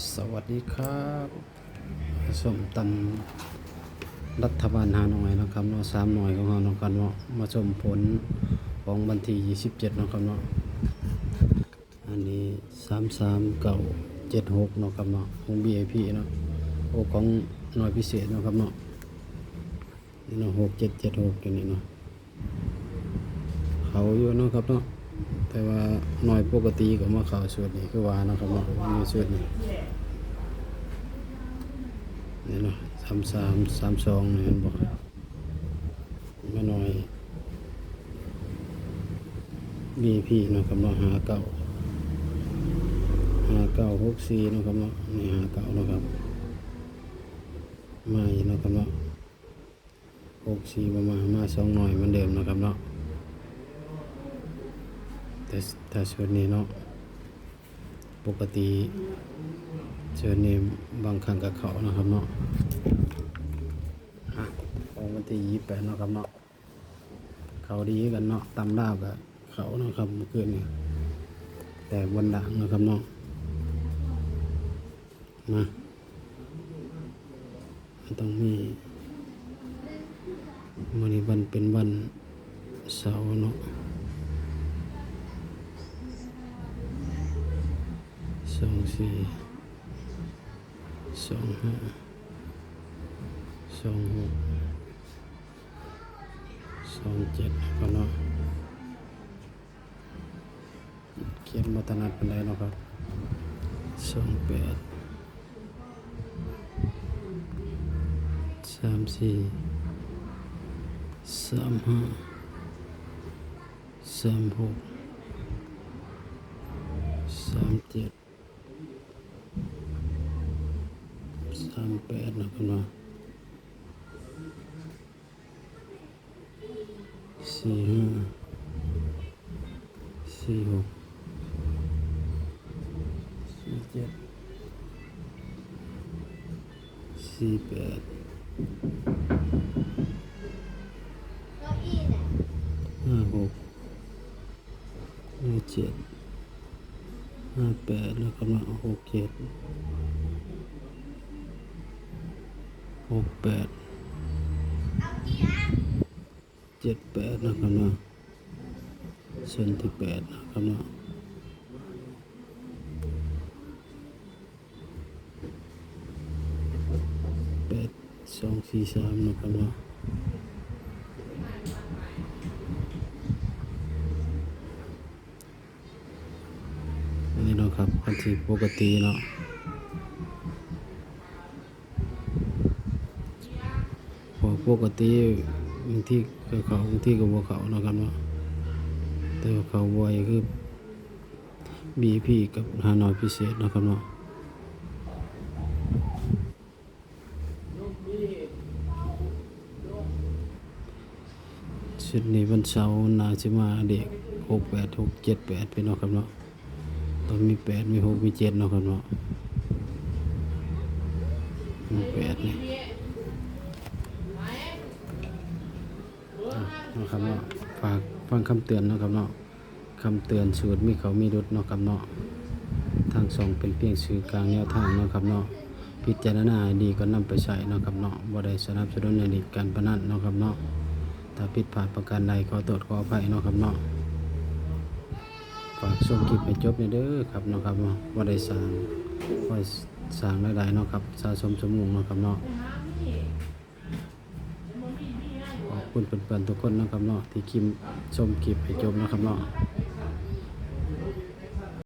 สวัสดีครับส้มตำรัฐบาลฮานอยนะครับเนาะ3หน่วยของเราเนาะครับเนาะมาชมผลของวันที่27เนาะครับเนาะอันนี้33,976เนาะครับเนาะของ BIP เนาะโอ้ของหน่วยพิเศษเนาะครับเนาะนี่เนาะ6776อยู่นี่เนาะเขาอยู่เนาะครับเนาะแต่ว่าหน่วยปกติก็มาเข้าส่วนนี้คือว่านะครับเนาะมีส่วนนี้นี่เนาะ3332นี่เห็นบ่มาหน่อย BP เนาะครับเนาะ5964เนาะครับเนาะนี่59เนาะครับมาอีกเนาะครับเนาะ64ประมาณมา2หน่อยเหมือนเดิมเนาะครับเนาะแต่ส่วนนี้เนาะปกติส่วนนี้บางครั้งก็เข้านะครับเนาะของวันที่28เนาะครับเนาะเขาดีกันเนาะตำดาวกับเขาเนาะครับเมื่อคืนนี้แต่บนด่างเนาะครับเนาะมาต้องมีวันนี้วันเป็นวันเสาร์เนาะ24 25 26 27ก็เนาะเขียนมาถนัดปานใดเนาะครับ28 34 35 36 37 38นะครับเนาะ45 46 47 48 56 57 58แล้วก็มา67 68 78นะครับเนาะส่วนที่8นะครับเนาะ8243นะครับเนาะอันนี้เนาะครับอันที่ปกติเนาะพอปกติบางที่ก็เขาบางที่ก็บ่เขาเนาะครับเนาะแต่ว่าเขาบ่อยคือ BP กับฮานอยพิเศษเนาะครับเนาะชุดนี้วันเสาร์น่าสิมาเด็ก68 678ไปเนาะครับเนาะต้องมี8มี6มี7เนาะครับเนาะมี8นี่เนาะครับเนาะฝากฟังคำเตือนเนาะครับเนาะคำเตือนสูตรมีเขามีรุดเนาะครับเนาะทาง2เป็นเพียงสื่อกลางแนวทางเนาะครับเนาะพิจารณาดีก็นำไปใช้เนาะครับเนาะบ่ได้สนับสนุนในการพนันเนาะครับเนาะถ้าผิดพลาดประการใดขอโทษขออภัยเนาะครับเนาะฝากชมคลิปให้จบเด้อครับเนาะครับเนาะบ่ได้สร้างรายได้เนาะครับสะสมสมุงเนาะครับเนาะขอบคุณเพื่อนๆทุกคนนะครับเนาะที่ชมคลิปให้จบนะครับเนาะ